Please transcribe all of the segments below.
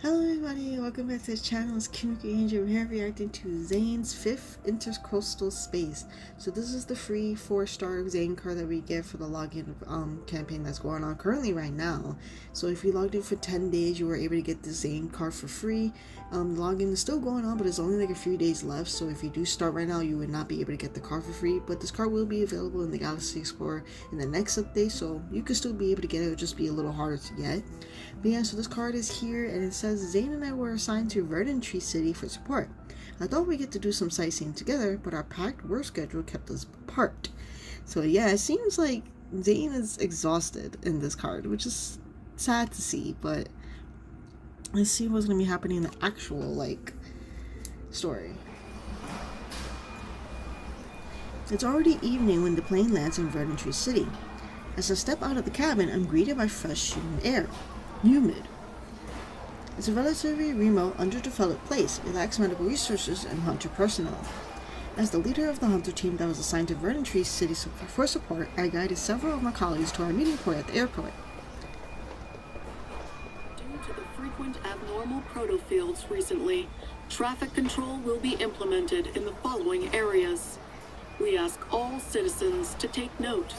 Hello everybody, welcome back to the channel. It's Kimiko Angel here reacting to Zayne's 5th Intercoastal Space. So this is the free 4-star Zayne card that we get for the login campaign that's going on currently right now. So if you logged in for 10 days, you were able to get the Zayne card for free. The login is still going on, but it's only like a few days left. So if you do start right now, you would not be able to get the card for free. But this card will be available in the Galaxy Explorer in the next update, so you could still be able to get it. It'll just be a little harder to get. But yeah, so this card is here, and it says Zayne and I were assigned to Verdant Tree City for support. I thought we get to do some sightseeing together, but our packed work schedule kept us apart. So yeah, it seems like Zayne is exhausted in this card, which is sad to see, but let's see what's going to be happening in the actual, story. It's already evening when the plane lands in Verdant Tree City. As I step out of the cabin, I'm greeted by fresh human air. Humid. It's a relatively remote, underdeveloped place. It lacks medical resources and hunter personnel. As the leader of the hunter team that was assigned to Verdant Tree City for support, I guided several of my colleagues to our meeting point at the airport. Due to the frequent abnormal protofields recently, traffic control will be implemented in the following areas. We ask all citizens to take note.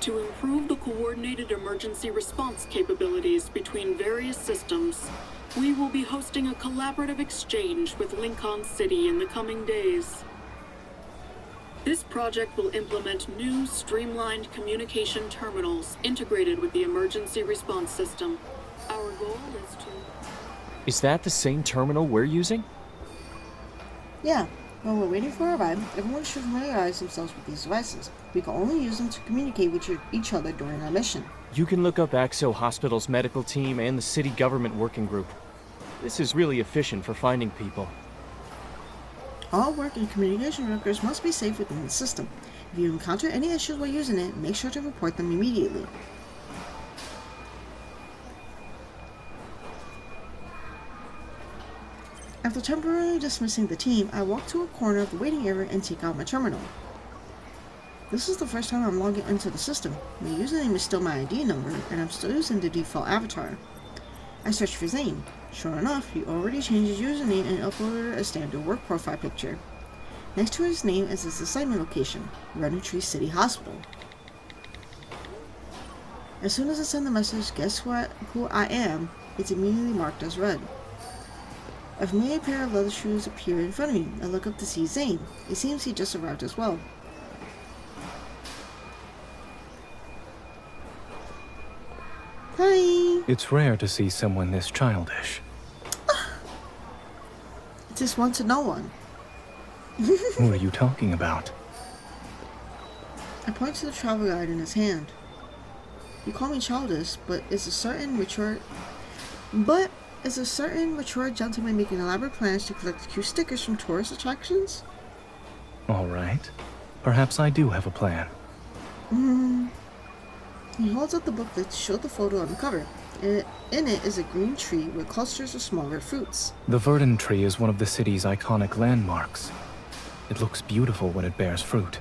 To improve the coordinated emergency response capabilities between various systems, we will be hosting a collaborative exchange with Lincoln City in the coming days. This project will implement new streamlined communication terminals integrated with the emergency response system. Our goal is to... Is that the same terminal we're using? Yeah. While we're waiting for our ride, everyone should familiarize themselves with these devices. We can only use them to communicate with each other during our mission. You can look up Axo Hospital's medical team and the city government working group. This is really efficient for finding people. All work and communication records must be saved within the system. If you encounter any issues while using it, make sure to report them immediately. After temporarily dismissing the team, I walk to a corner of the waiting area and take out my terminal. This is the first time I'm logging into the system. My username is still my ID number, and I'm still using the default avatar. I search for Zayne. Sure enough, he already changed his username and uploaded a standard work profile picture. Next to his name is his assignment location, Verdant Tree City Hospital. As soon as I send the message, guess who I am, it's immediately marked as read. A familiar pair of leather shoes appear in front of me. I look up to see Zayne. It seems he just arrived as well. Hi! It's rare to see someone this childish. It's just one to no one. What are you talking about? I point to the travel guide in his hand. You call me childish, but is a certain mature gentleman making elaborate plans to collect cute stickers from tourist attractions? All right. Perhaps I do have a plan. He holds up the booklet to show the photo on the cover. In it is a green tree with clusters of small red fruits. The verdant tree is one of the city's iconic landmarks. It looks beautiful when it bears fruit.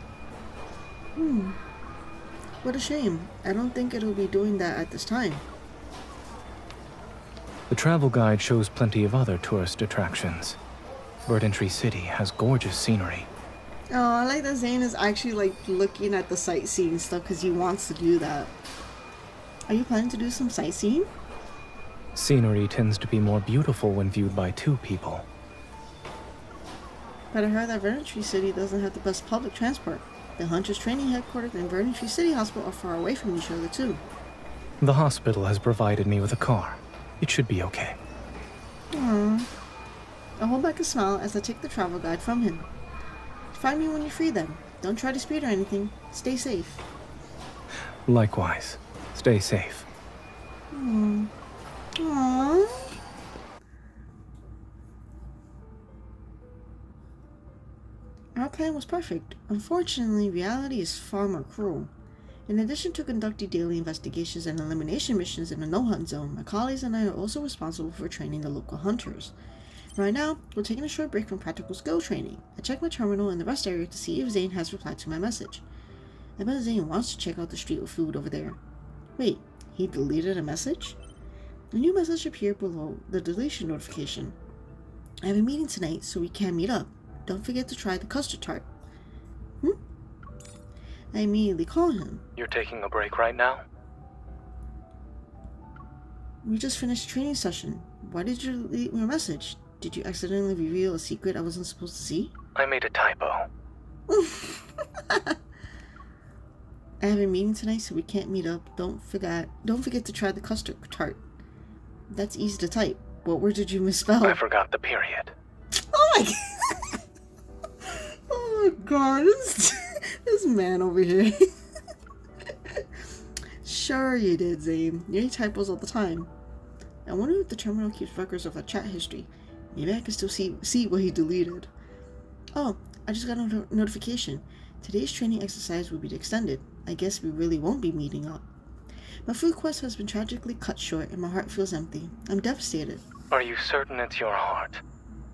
What a shame. I don't think it'll be doing that at this time. The travel guide shows plenty of other tourist attractions. Verdant Tree City has gorgeous scenery. Oh, I like that Zayne is actually looking at the sightseeing stuff because he wants to do that. Are you planning to do some sightseeing? Scenery tends to be more beautiful when viewed by two people. But I heard that Verdant Tree City doesn't have the best public transport. The Hunters Training Headquarters and Verdant Tree City Hospital are far away from each other too. The hospital has provided me with a car. It should be okay. Aww. I hold back a smile as I take the travel guide from him. Find me when you're free then. Don't try to speed or anything. Stay safe. Likewise. Stay safe. Aww. Our plan was perfect. Unfortunately, reality is far more cruel. In addition to conducting daily investigations and elimination missions in the no-hunt zone, my colleagues and I are also responsible for training the local hunters. Right now, we're taking a short break from practical skill training. I check my terminal in the rest area to see if Zayne has replied to my message. I bet Zayne wants to check out the street of food over there. Wait, he deleted a message? A new message appeared below the deletion notification. I have a meeting tonight, so we can meet up. Don't forget to try the custard tart. I immediately call him. You're taking a break right now? We just finished a training session. Why did you leave me a message? Did you accidentally reveal a secret I wasn't supposed to see? I made a typo. I have a meeting tonight, so we can't meet up. Don't forget to try the custard tart. That's easy to type. What word did you misspell? I forgot the period. Oh my god! Oh my god, this man over here. Sure you did, Zayne. You make typos all the time. I wonder if the terminal keeps records of our chat history. Maybe I can still see what he deleted. Oh, I just got a notification. Today's training exercise will be extended. I guess we really won't be meeting up. My food quest has been tragically cut short and my heart feels empty. I'm devastated. Are you certain it's your heart?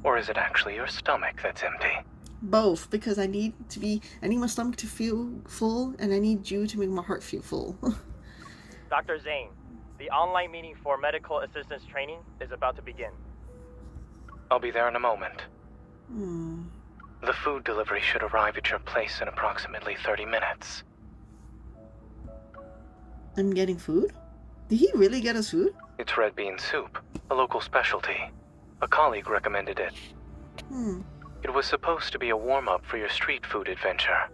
Or is it actually your stomach that's empty? Both, because I need my stomach to feel full, and I need you to make my heart feel full. Dr. Zayne, the online meeting for medical assistance training is about to begin. I'll be there in a moment. Hmm. The food delivery should arrive at your place in approximately 30 minutes. I'm getting food? Did he really get us food? It's red bean soup, a local specialty. A colleague recommended it. It was supposed to be a warm-up for your street food adventure,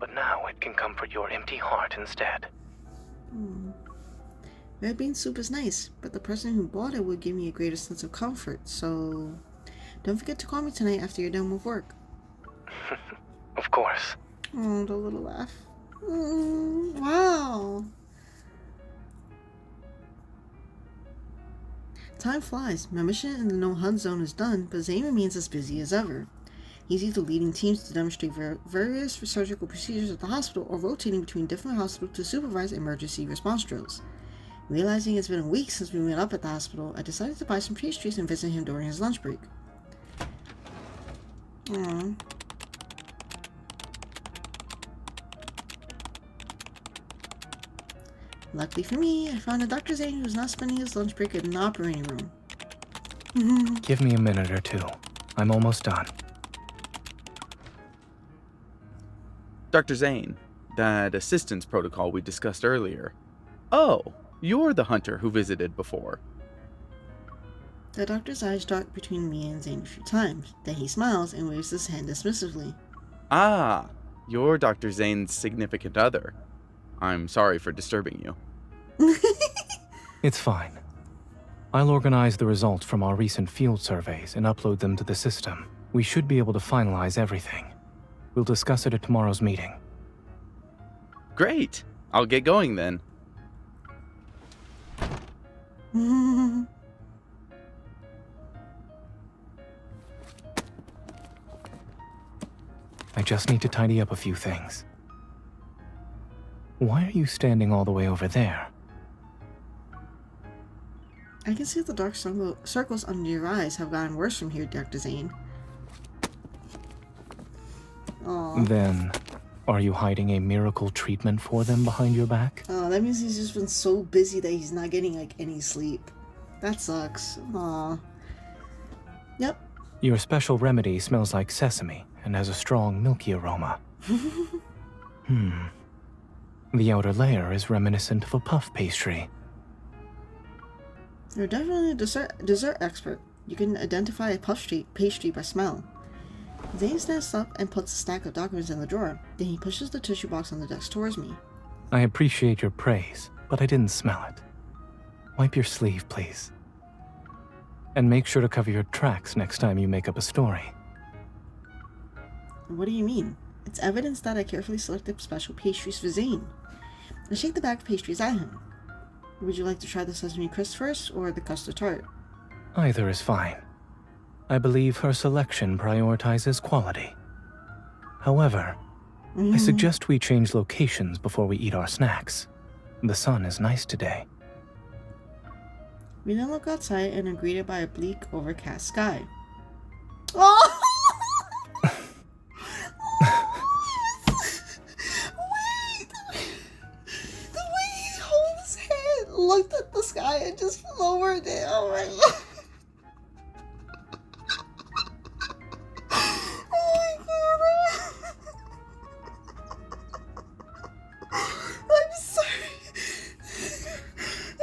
but now it can comfort your empty heart instead. Red bean soup is nice, but the person who bought it would give me a greater sense of comfort, so don't forget to call me tonight after you're done with work. Of course. Oh, the little laugh. Wow. Time flies. My mission in the no-hunt zone is done, but Zayne remains as busy as ever. He's either leading teams to demonstrate various surgical procedures at the hospital or rotating between different hospitals to supervise emergency response drills. Realizing it's been a week since we met up at the hospital, I decided to buy some pastries and visit him during his lunch break. Aww. Luckily for me, I found a Dr. Zayne who's not spending his lunch break in the operating room. Give me a minute or two. I'm almost done. Dr. Zayne, that assistance protocol we discussed earlier. Oh, you're the hunter who visited before. The doctor's eyes dart between me and Zayne a few times. Then he smiles and waves his hand dismissively. Ah, you're Dr. Zayne's significant other. I'm sorry for disturbing you. It's fine. I'll organize the results from our recent field surveys and upload them to the system. We should be able to finalize everything. We'll discuss it at tomorrow's meeting. Great! I'll get going then. I just need to tidy up a few things. Why are you standing all the way over there? I can see the dark circles under your eyes have gotten worse from here, Dr. Zayne. Aww. Then, are you hiding a miracle treatment for them behind your back? Oh, that means he's just been so busy that he's not getting, like, any sleep. That sucks. Aw. Yep. Your special remedy smells like sesame and has a strong, milky aroma. The outer layer is reminiscent of a puff pastry. You're definitely a dessert expert. You can identify a pastry by smell. Zayne stands up and puts a stack of documents in the drawer. Then he pushes the tissue box on the desk towards me. I appreciate your praise, but I didn't smell it. Wipe your sleeve, please. And make sure to cover your tracks next time you make up a story. What do you mean? It's evidence that I carefully selected special pastries for Zayne. I shake the bag of pastries at him. Would you like to try the sesame crisp first, or the custard tart? Either is fine. I believe her selection prioritizes quality. However, I suggest we change locations before we eat our snacks. The sun is nice today. We then look outside and are greeted by a bleak, overcast sky. Oh! Wait! The way he holds his head, looked at the sky, and just lowered it. Oh my god. Oh my god. I'm sorry. I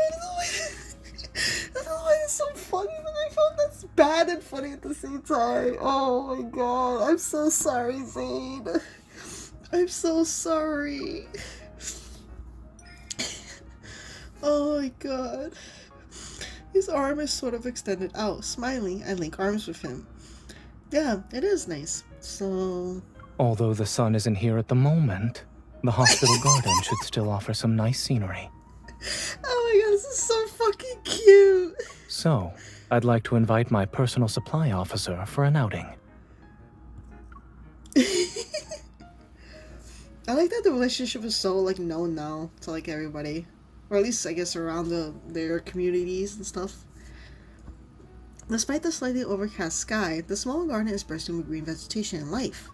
don't know why it's so funny, but I found that's bad and funny at the same time. Oh my god. I'm so sorry, Zayne. I'm so sorry. Oh my god. His arm is sort of extended out. Smiling, I link arms with him. Yeah, it is nice. So... Although the sun isn't here at the moment, the hospital garden should still offer some nice scenery. Oh my god, this is so fucking cute. So, I'd like to invite my personal supply officer for an outing. I like that the relationship is so, like, known now to, like, everybody. Or at least, I guess, around their communities and stuff. Despite the slightly overcast sky, the small garden is bursting with green vegetation and life.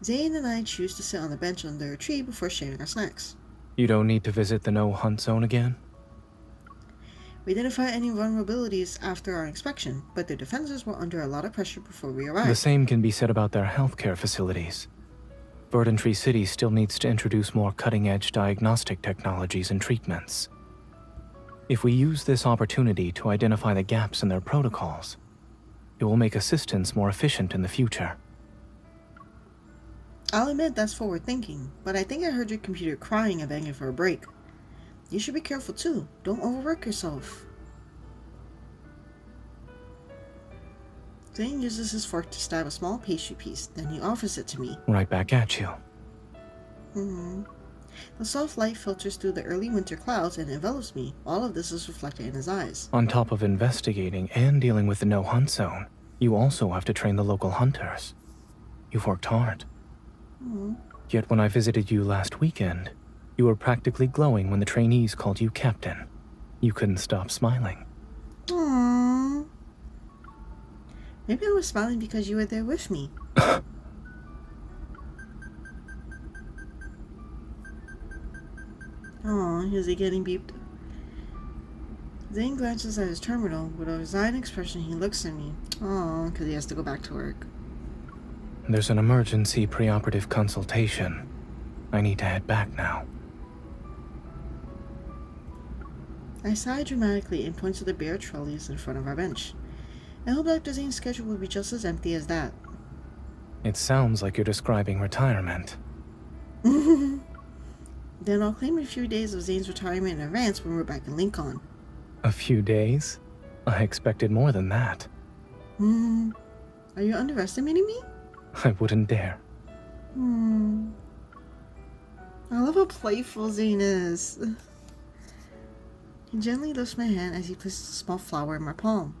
Zayne and I choose to sit on the bench under a tree before sharing our snacks. You don't need to visit the no-hunt zone again? We didn't find any vulnerabilities after our inspection, but their defenses were under a lot of pressure before we arrived. The same can be said about their healthcare facilities. Verdant Tree City still needs to introduce more cutting-edge diagnostic technologies and treatments. If we use this opportunity to identify the gaps in their protocols, it will make assistance more efficient in the future. I'll admit that's forward thinking, but I think I heard your computer crying and begging for a break. You should be careful too. Don't overwork yourself. Zayne uses his fork to stab a small pastry piece, then he offers it to me. Right back at you. The soft light filters through the early winter clouds and envelops me. All of this is reflected in his eyes. On top of investigating and dealing with the no-hunt zone, you also have to train the local hunters. You've worked hard. Yet when I visited you last weekend, you were practically glowing when the trainees called you captain. You couldn't stop smiling. Aww. Maybe I was smiling because you were there with me. Aw, is he getting beeped? Zayne glances at his terminal. With a resigned expression, he looks at me. Aw, because he has to go back to work. There's an emergency preoperative consultation. I need to head back now. I sigh dramatically and point to the bare trolleys in front of our bench. I hope Dr. Zayne's schedule will be just as empty as that. It sounds like you're describing retirement. Then I'll claim a few days of Zayne's retirement in advance when we're back in Lincoln. A few days? I expected more than that. Are you underestimating me? I wouldn't dare. I love how playful Zayne is. He gently lifts my hand as he places a small flower in my palm.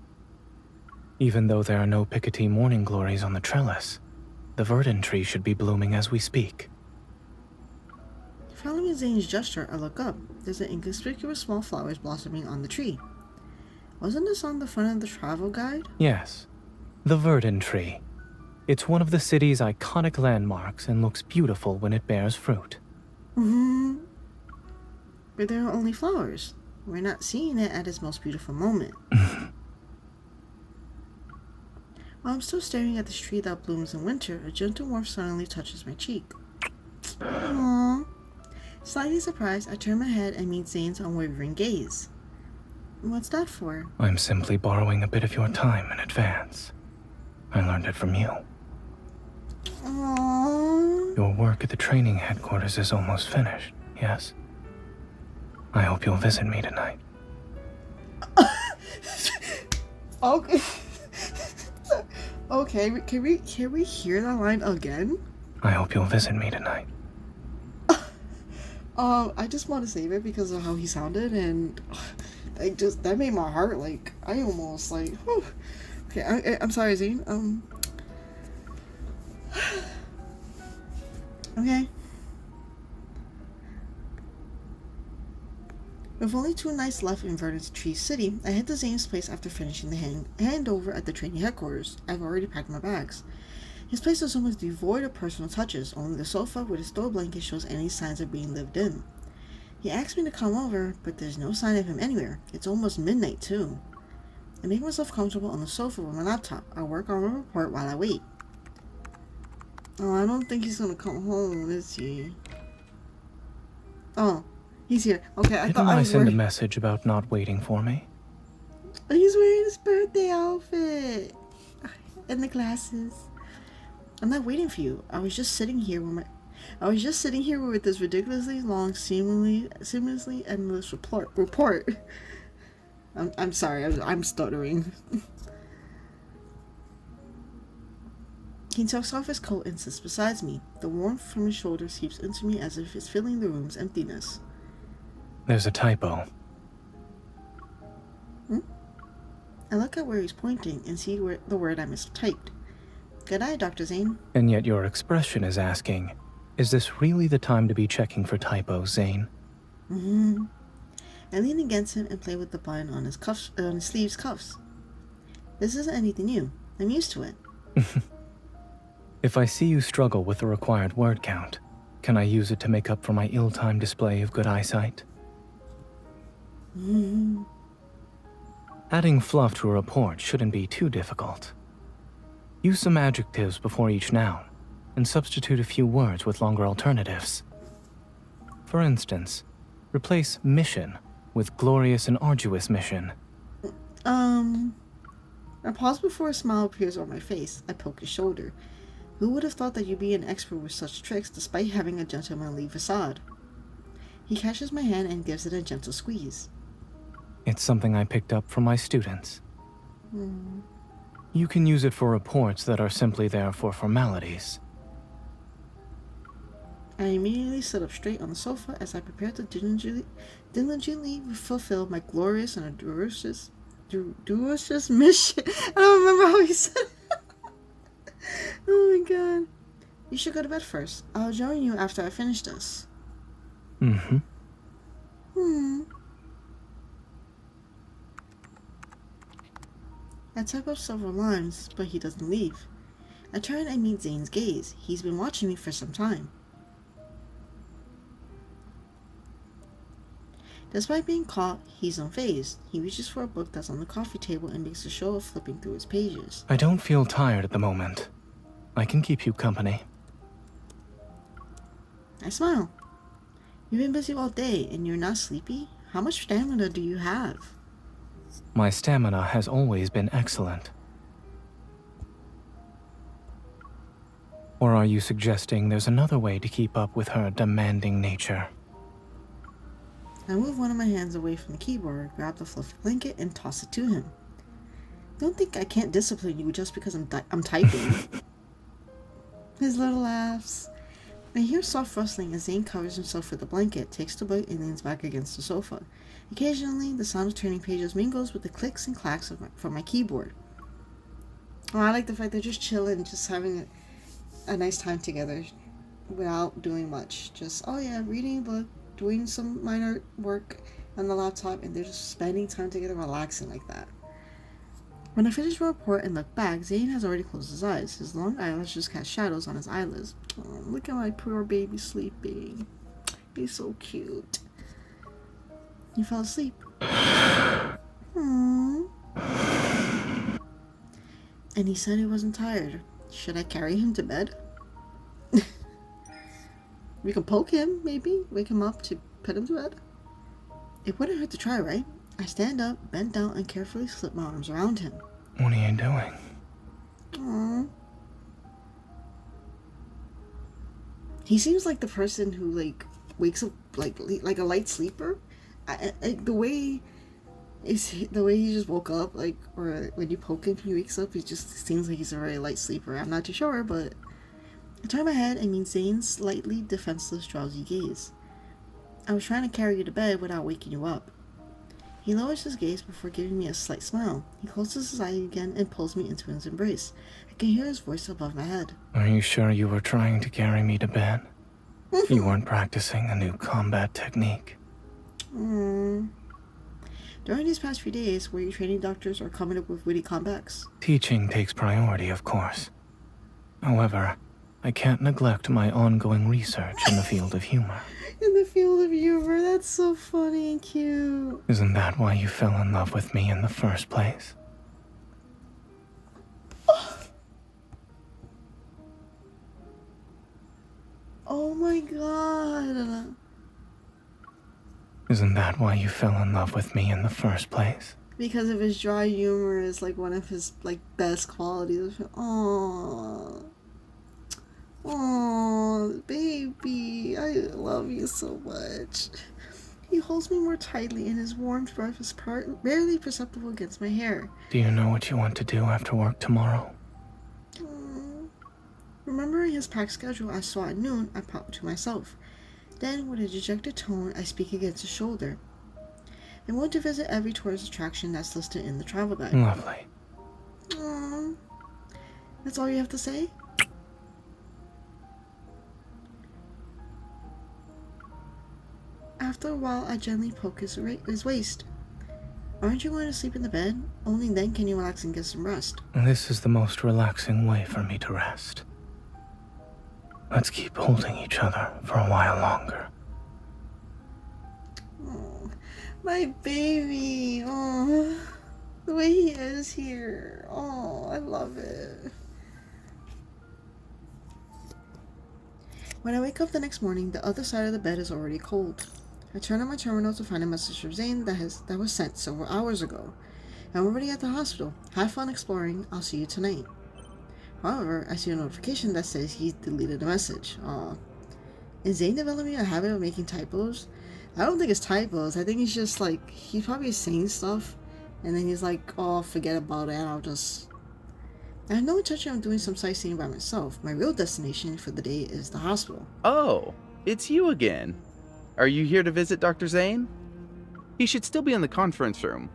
Even though there are no Picotee morning glories on the trellis, the verdant tree should be blooming as we speak. Following Zayne's gesture, I look up. There's an inconspicuous small flowers blossoming on the tree. Wasn't this on the front of the travel guide? Yes, the verdant tree. It's one of the city's iconic landmarks and looks beautiful when it bears fruit. But there are only flowers. We're not seeing it at its most beautiful moment. While I'm still staring at this tree that blooms in winter, a gentle warmth suddenly touches my cheek. Aww. Slightly surprised, I turn my head and meet Zayne's unwavering gaze. What's that for? I'm simply borrowing a bit of your time in advance. I learned it from you. Aww. Your work at the training headquarters is almost finished, yes? I hope you'll visit me tonight. Okay. Okay, can we hear that line again? I hope you'll visit me tonight. I just want to save it because of how he sounded, and that made my heart, like, I almost, like, whew. Okay, I'm sorry, Zayne, okay. With only 2 nights left in Verdant Tree City, I head to Zayne's place after finishing the handover at the training headquarters. I've already packed my bags. His place is almost devoid of personal touches, only the sofa with its throw blanket shows any signs of being lived in. He asked me to come over, but there's no sign of him anywhere. It's almost midnight, too. I make myself comfortable on the sofa with my laptop. I work on a report while I wait. Oh, I don't think he's gonna come home, is he? Oh, he's here. Okay, I thought I was send worried. a message about not waiting for me? He's wearing his birthday outfit. And the glasses. I'm not waiting for you. I was just sitting here with this ridiculously long, seamlessly endless report. I'm sorry, I'm stuttering. He takes off his coat and sits beside me. The warmth from his shoulders seeps into me as if it's filling the room's emptiness. There's a typo. I look at where he's pointing and see the word I mistyped. Good eye, Dr. Zayne. And yet your expression is asking, is this really the time to be checking for typos, Zayne? I lean against him and play with the button on his sleeve's cuffs. This isn't anything new. I'm used to it. If I see you struggle with the required word count, can I use it to make up for my ill-timed display of good eyesight? Adding fluff to a report shouldn't be too difficult. Use some adjectives before each noun, and substitute a few words with longer alternatives. For instance, replace mission with glorious and arduous mission. I pause before a smile appears on my face. I poke his shoulder. Who would have thought that you'd be an expert with such tricks despite having a gentlemanly facade? He catches my hand and gives it a gentle squeeze. It's something I picked up from my students. You can use it for reports that are simply there for formalities. I immediately sit up straight on the sofa as I prepare to diligently fulfill my glorious and arduous mission. I don't remember how he said it. Oh my god. You should go to bed first. I'll join you after I finish this. I type up several lines, but he doesn't leave. I turn and meet Zayne's gaze. He's been watching me for some time. Despite being caught, he's unfazed. He reaches for a book that's on the coffee table and makes a show of flipping through its pages. I don't feel tired at the moment. I can keep you company. I smile. You've been busy all day and you're not sleepy? How much stamina do you have? My stamina has always been excellent. Or are you suggesting there's another way to keep up with her demanding nature? I move one of my hands away from the keyboard, grab the fluffy blanket, and toss it to him. Don't think I can't discipline you just because I'm typing. His little laughs. I hear soft rustling as Zayne covers himself with the blanket, takes the book, and leans back against the sofa. Occasionally, the sound of turning pages mingles with the clicks and clacks from my keyboard. Oh, I like the fact they're just chilling, just having a nice time together without doing much. Just, oh yeah, reading a book, doing some minor work on the laptop, and they're just spending time together relaxing like that. When I finish my report and look back, Zayne has already closed his eyes. His long eyelashes cast shadows on his eyelids. Oh, look at my poor baby sleeping. He's so cute. He fell asleep. And he said he wasn't tired. Should I carry him to bed? We can poke him, maybe? Wake him up to put him to bed? It wouldn't hurt to try, right? I stand up, bend down, and carefully slip my arms around him. What are you doing? Aww. He seems like the person who, like, wakes up, like a light sleeper. The way he just woke up, like, or when you poke him, he wakes up, he just seems like he's a very light sleeper. I'm not too sure, but I turn my head and meet Zayne's slightly defenseless, drowsy gaze. I was trying to carry you to bed without waking you up. He lowers his gaze before giving me a slight smile. He closes his eye again and pulls me into his embrace. I can hear his voice above my head. Are you sure you were trying to carry me to bed? You weren't practicing a new combat technique? During these past few days, were you training doctors or coming up with witty comebacks? Teaching takes priority, of course. However, I can't neglect my ongoing research in the field of humor. In the field of humor. That's so funny and cute. Isn't that why you fell in love with me in the first place? Oh my god. Isn't that why you fell in love with me in the first place? Because of his dry humor is like one of his like best qualities. Aww. Aww, baby. I love you so much. He holds me more tightly and his warm breath is barely perceptible against my hair. Do you know what you want to do after work tomorrow? Remembering his packed schedule I saw at noon, I popped to myself. Then, with a dejected tone, I speak against his shoulder. I want to visit every tourist attraction that's listed in the travel guide. Lovely. Aww. That's all you have to say? After a while, I gently poke his waist. Aren't you going to sleep in the bed? Only then can you relax and get some rest. This is the most relaxing way for me to rest. Let's keep holding each other for a while longer. Oh, my baby. Oh, the way he is here. Oh, I love it. When I wake up the next morning, the other side of the bed is already cold. I turn on my terminal to find a message from Zayne that was sent several hours ago. I'm already at the hospital. Have fun exploring. I'll see you tonight. However, I see a notification that says he's deleted the message. Aw. Is Zayne developing a habit of making typos? I don't think it's typos. I think it's just like, he's probably saying stuff, and then he's like, oh, forget about it, I have no intention of doing some sightseeing by myself. My real destination for the day is the hospital. Oh, it's you again. Are you here to visit Dr. Zayne? He should still be in the conference room.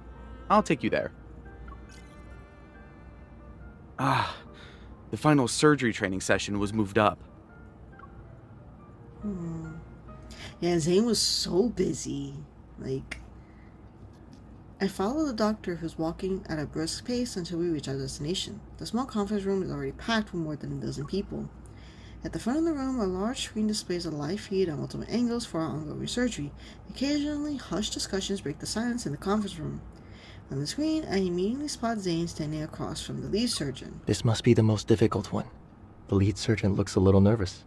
I'll take you there. The final surgery training session was moved up. Yeah, Zayne was so busy. Like, I follow the doctor who's walking at a brisk pace until we reach our destination. The small conference room is already packed with more than a dozen people. At the front of the room, a large screen displays a live feed on multiple angles for our ongoing surgery. Occasionally, hushed discussions break the silence in the conference room. On the screen, I immediately spot Zayne standing across from the lead surgeon. This must be the most difficult one. The lead surgeon looks a little nervous.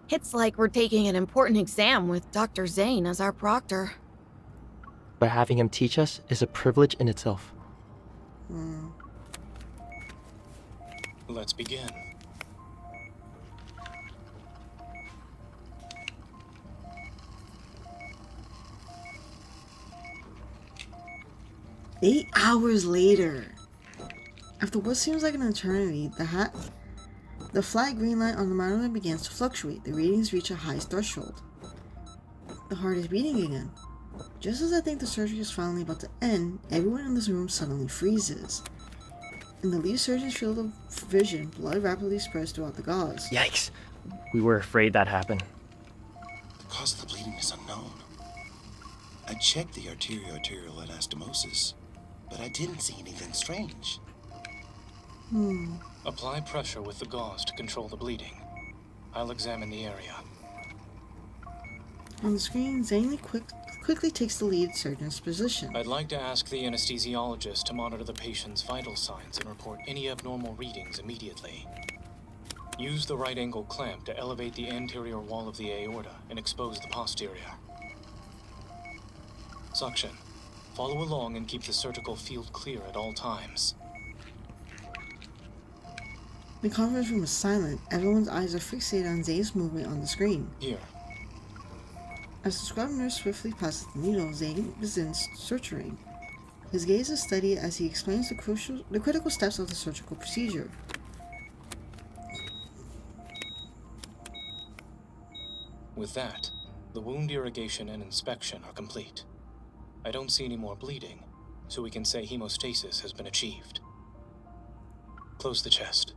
It's like we're taking an important exam with Dr. Zayne as our proctor. But having him teach us is a privilege in itself. Let's begin. "8 hours later. After what seems like an eternity, the flat green light on the monitor begins to fluctuate. The readings reach a high threshold. The heart is beating again. Just as I think the surgery is finally about to end, everyone in this room suddenly freezes. In the lead surgeon's field of vision, blood rapidly spreads throughout the gauze. Yikes! We were afraid that happened. The cause of the bleeding is unknown. I checked the arterial anastomosis, but I didn't see anything strange. Apply pressure with the gauze to control the bleeding. I'll examine the area. On the screen, Zayne quickly takes the lead surgeon's position. I'd like to ask the anesthesiologist to monitor the patient's vital signs and report any abnormal readings immediately. Use the right angle clamp to elevate the anterior wall of the aorta and expose the posterior. Suction. Follow along and keep the surgical field clear at all times. The conference room is silent. Everyone's eyes are fixated on Zayne's movement on the screen. Here. As the scrub nurse swiftly passes the needle, Zayne begins suturing. His gaze is steady as he explains the critical steps of the surgical procedure. With that, the wound irrigation and inspection are complete. I don't see any more bleeding, so we can say hemostasis has been achieved. Close the chest.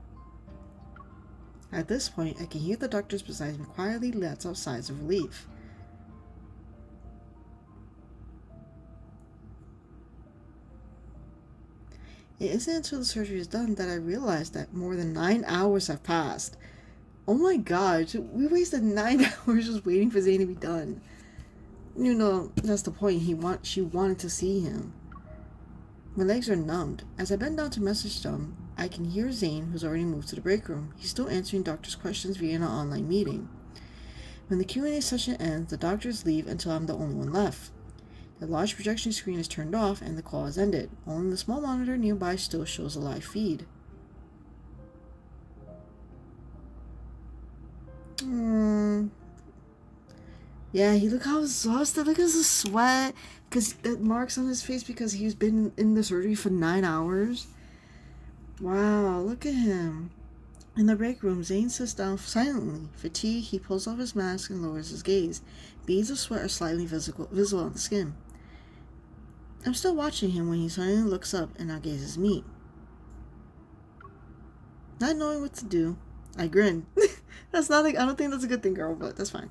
At this point, I can hear the doctors beside me quietly let out sighs of relief. It isn't until the surgery is done that I realize that more than 9 hours have passed. Oh my god, we wasted 9 hours just waiting for Zayne to be done. You know, that's the point. She wanted to see him. My legs are numbed. As I bend down to message them, I can hear Zayne, who's already moved to the break room. He's still answering doctor's questions via an online meeting. When the Q&A session ends, the doctors leave until I'm the only one left. The large projection screen is turned off and the call has ended. Only the small monitor nearby still shows a live feed. Yeah, he look how exhausted. Look at the sweat. Because that marks on his face because he's been in the surgery for 9 hours. Wow, look at him. In the break room, Zayne sits down silently. Fatigued, he pulls off his mask and lowers his gaze. Beads of sweat are slightly visible on the skin. I'm still watching him when he suddenly looks up and our gazes meet. Not knowing what to do, I grin. I don't think that's a good thing, girl, but that's fine.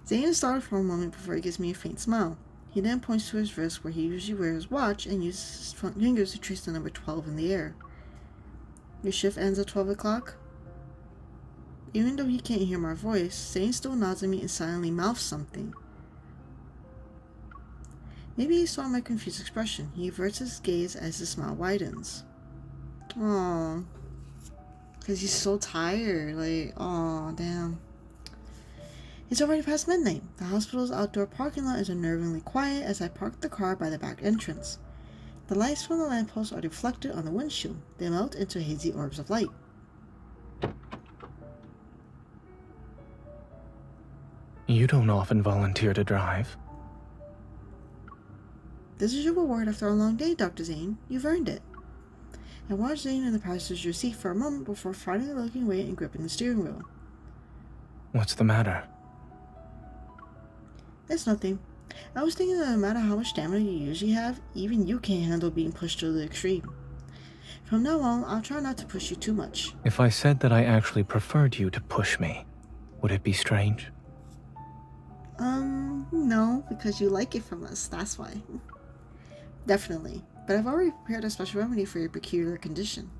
Zayne is startled for a moment before he gives me a faint smile. He then points to his wrist where he usually wears his watch and uses his front fingers to trace the number 12 in the air. Your shift ends at 12 o'clock? Even though he can't hear my voice, Zayne still nods at me and silently mouths something. Maybe he saw my confused expression. He averts his gaze as his smile widens. Aww. Because he's so tired. Like, aw, damn. It's already past midnight. The hospital's outdoor parking lot is unnervingly quiet as I park the car by the back entrance. The lights from the lampposts are reflected on the windshield. They melt into hazy orbs of light. You don't often volunteer to drive. This is your reward after a long day, Dr. Zayne. You've earned it. I watched Zayne in the passenger seat for a moment before finally looking away and gripping the steering wheel. What's the matter? It's nothing. I was thinking that no matter how much stamina you usually have, even you can't handle being pushed to the extreme. From now on, I'll try not to push you too much. If I said that I actually preferred you to push me, would it be strange? No, because you like it from us, that's why. Definitely, but I've already prepared a special remedy for your peculiar condition.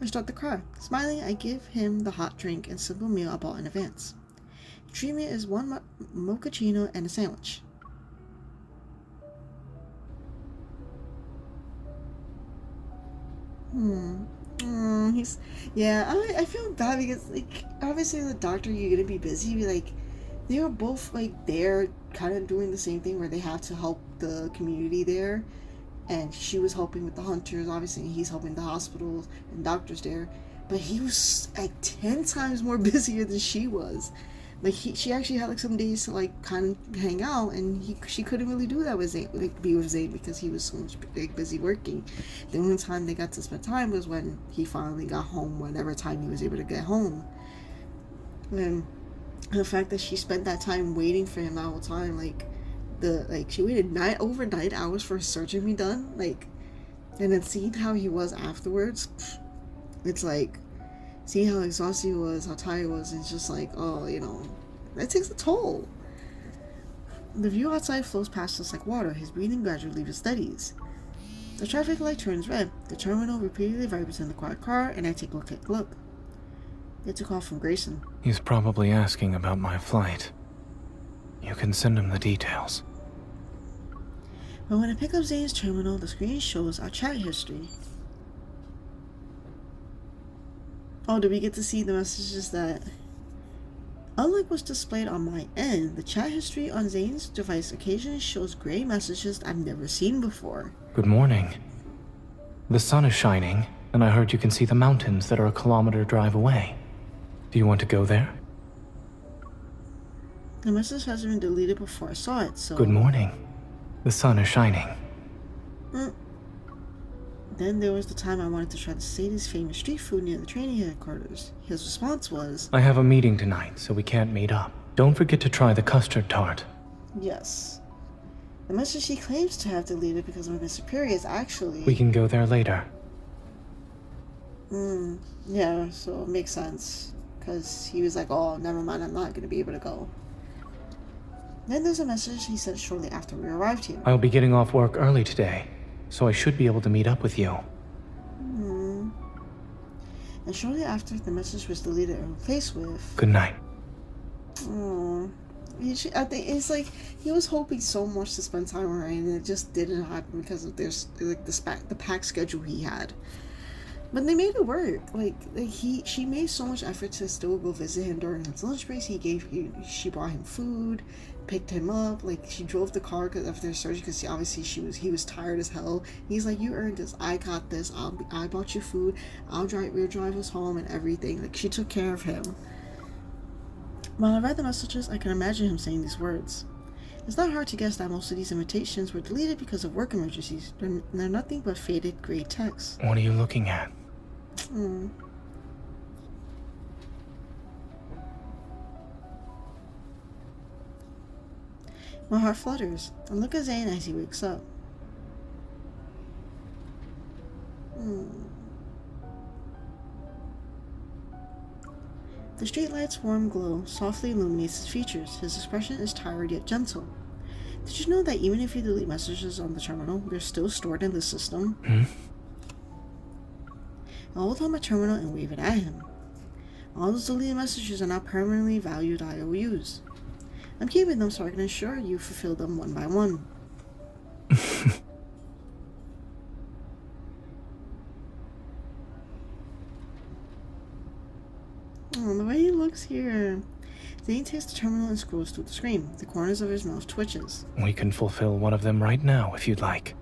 I start the car. Smiling, I give him the hot drink and simple meal I bought in advance. Treatment is one mochaccino and a sandwich. I feel bad because, like, obviously the doctor, you're gonna be busy, like, they were both, like, there kind of doing the same thing where they have to help the community there, and she was helping with the hunters, obviously he's helping the hospitals and doctors there, but he was, like, 10 times more busier than she was. Like, she actually had, like, some days to, like, kind of hang out, and she couldn't really do that with Zayne, like, be with Zayne because he was so much, like, busy working. The only time they got to spend time was when he finally got home, whatever time he was able to get home. And the fact that she spent that time waiting for him that whole time, like, she waited over 9 hours for his surgery to be done, like, and then seeing how he was afterwards, it's like, see how exhausted he was, how tired he was, it's just like, oh, you know, that takes a toll. The view outside flows past us like water. His breathing gradually steadies. The traffic light turns red. The terminal repeatedly vibrates in the quiet car, and I take a quick look. It's a call from Grayson. He's probably asking about my flight. You can send him the details. But when I pick up Zayne's terminal, the screen shows our chat history. Oh, did we get to see the messages that... Unlike what's displayed on my end, the chat history on Zayne's device occasionally shows gray messages I've never seen before. Good morning. The sun is shining, and I heard you can see the mountains that are a kilometer drive away. Do you want to go there? The message hasn't been deleted before I saw it, so... Good morning. The sun is shining. Then there was the time I wanted to try to Sadie's famous street food near the training headquarters. His response was, I have a meeting tonight, so we can't meet up. Don't forget to try the custard tart. yes. The message he claims to have deleted because of his superiors actually... We can go there later. Yeah, so it makes sense. Because he was like, oh, never mind, I'm not going to be able to go. Then there's a message he sent shortly after we arrived here. I'll be getting off work early today, so I should be able to meet up with you. And shortly after, the message was deleted and replaced with, Good night. "Oh." I think it's like he was hoping so much to spend time with her, and it just didn't happen because of the packed schedule he had. But they made it work. She made so much effort to still go visit him during his lunch breaks. She brought him food, picked him up. Like, she drove the car after the surgery because he was tired as hell. He's like, "You earned this. I got this. I bought you food. We'll drive us home and everything." Like, she took care of him. While I read the messages, I can imagine him saying these words. It's not hard to guess that most of these invitations were deleted because of work emergencies. They're nothing but faded gray text. What are you looking at? My heart flutters. I look at Zayne as he wakes up. The streetlight's warm glow softly illuminates his features. His expression is tired yet gentle. Did you know that even if you delete messages on the terminal, they're still stored in the system? I hold on my terminal and wave it at him. All those deleted messages are now permanently valued IOUs. I'm keeping them so I can ensure you fulfill them one by one. Oh, the way he looks here. Zayne takes the terminal and scrolls through the screen. The corners of his mouth twitches. We can fulfill one of them right now if you'd like.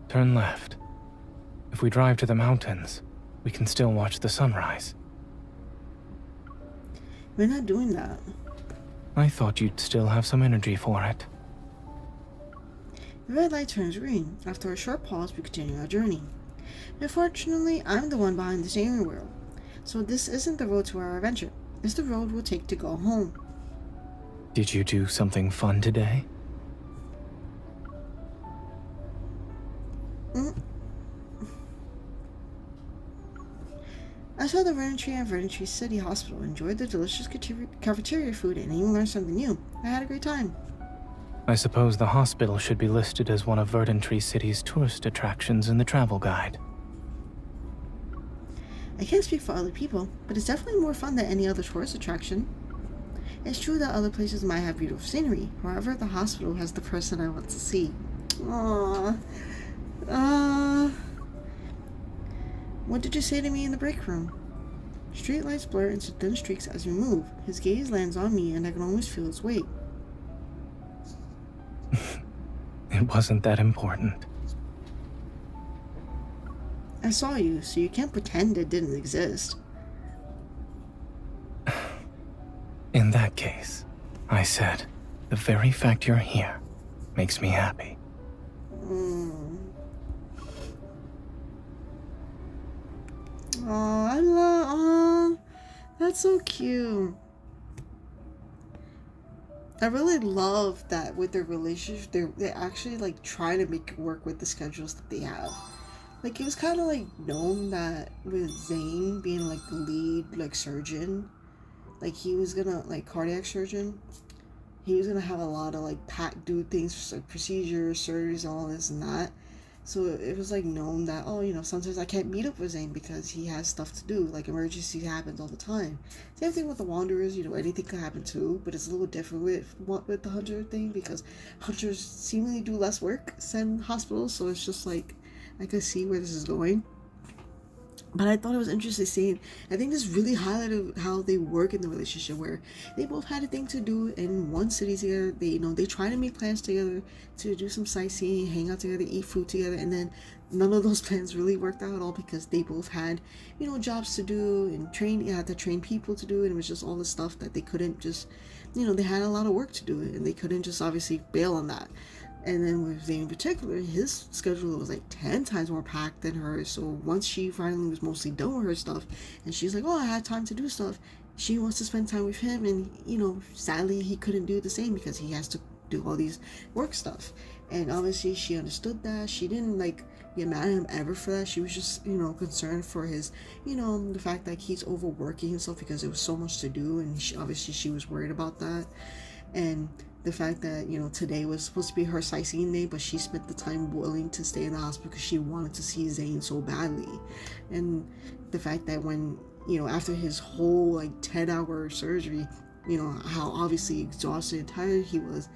Turn left. If we drive to the mountains, we can still watch the sunrise. We're not doing that. I thought you'd still have some energy for it. The red light turns green. After a short pause, we continue our journey. Unfortunately, I'm the one behind the steering wheel. So this isn't the road to our adventure. It's the road we'll take to go home. Did you do something fun today? I saw the Verdantry and Verdantry City Hospital, enjoyed the delicious cafeteria food, and even learned something new. I had a great time. I suppose the hospital should be listed as one of Verdantry City's tourist attractions in the travel guide. I can't speak for other people, but it's definitely more fun than any other tourist attraction. It's true that other places might have beautiful scenery, however, the hospital has the person I want to see. Aww. What did you say to me in the break room? Streetlights blur into thin streaks as we move. His gaze lands on me and I can almost feel his weight. It wasn't that important. I saw you, so you can't pretend it didn't exist. In that case, I said, the very fact you're here makes me happy. That's so cute. I really love that with their relationship, they actually like try to make it work with the schedules that they have. Like, it was kind of like known that with Zayne being like the lead like surgeon, like he was gonna like cardiac surgeon, he was gonna have a lot of like do things like procedures, surgeries, all this and that. So it was like known that, oh, you know, sometimes I can't meet up with Zayne because he has stuff to do. Like, emergency happens all the time. Same thing with the Wanderers, you know, anything could happen too, but it's a little different with the Hunter thing because Hunters seemingly do less work than hospitals, so it's just like, I could see where this is going. But I thought it was interesting seeing, I think this really highlighted how they work in the relationship, where they both had a thing to do in one city together. They, you know, they try to make plans together to do some sightseeing, hang out together, eat food together, and then none of those plans really worked out at all because they both had, you know, jobs to do and had to train people to do, and it was just all the stuff that they couldn't just, you know, they had a lot of work to do, and they couldn't just obviously bail on that. And then with Zayne in particular, his schedule was like 10 times more packed than hers. So once she finally was mostly done with her stuff, and she's like, oh, I had time to do stuff, she wants to spend time with him. And, you know, sadly, he couldn't do the same because he has to do all these work stuff. And obviously, she understood that. She didn't, like, get mad at him ever for that. She was just, you know, concerned for his, you know, the fact that he's overworking himself because there was so much to do. And obviously, she was worried about that. And the fact that, you know, today was supposed to be her sightseeing day, but she spent the time willing to stay in the hospital because she wanted to see Zayne so badly. And the fact that when, you know, after his whole like 10-hour surgery, you know, how obviously exhausted and tired he was,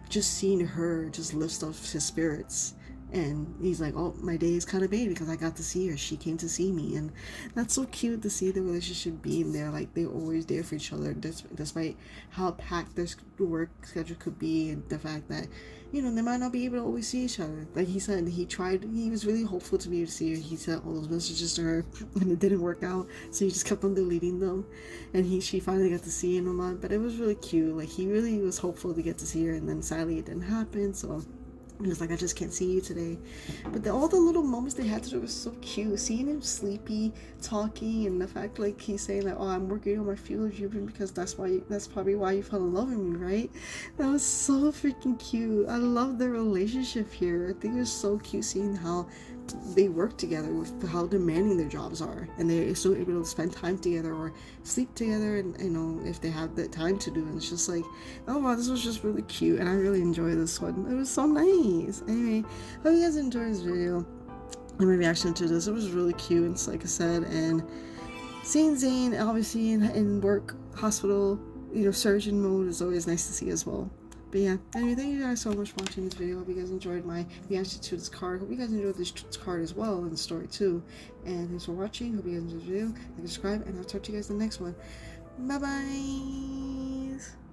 just seeing her just lifts up his spirits. And he's like, oh, my day is kind of made because I got to see her. She came to see me. And that's so cute to see the relationship being there. Like, they're always there for each other, despite how packed their work schedule could be. And the fact that, you know, they might not be able to always see each other. Like he said, he was really hopeful to be able to see her. He sent all those messages to her and it didn't work out. So he just kept on deleting them. And she finally got to see him a lot. But it was really cute. Like, he really was hopeful to get to see her. And then sadly it didn't happen. So he was like, I just can't see you today. But all the little moments they had together was so cute. Seeing him sleepy, talking, and the fact like he's saying like, oh, I'm working on my field of vision because that's probably why you fell in love with me, right? That was so freaking cute. I love their relationship here. I think it was so cute seeing how they work together with how demanding their jobs are, and they're still able to spend time together or sleep together, and you know, if they have the time to do it. It's just like, oh wow, this was just really cute, and I really enjoyed this one. It was so nice. Anyway, hope you guys enjoyed this video and my reaction to this. It was really cute, and like I said, and seeing Zayne obviously in work hospital, you know, surgeon mode is always nice to see as well. But yeah, anyway, thank you guys so much for watching this video. Hope you guys enjoyed my reaction to this card. Hope you guys enjoyed this card as well, and the story too. And thanks for watching. Hope you guys enjoyed this video. Like, subscribe, and I'll talk to you guys in the next one. Bye bye.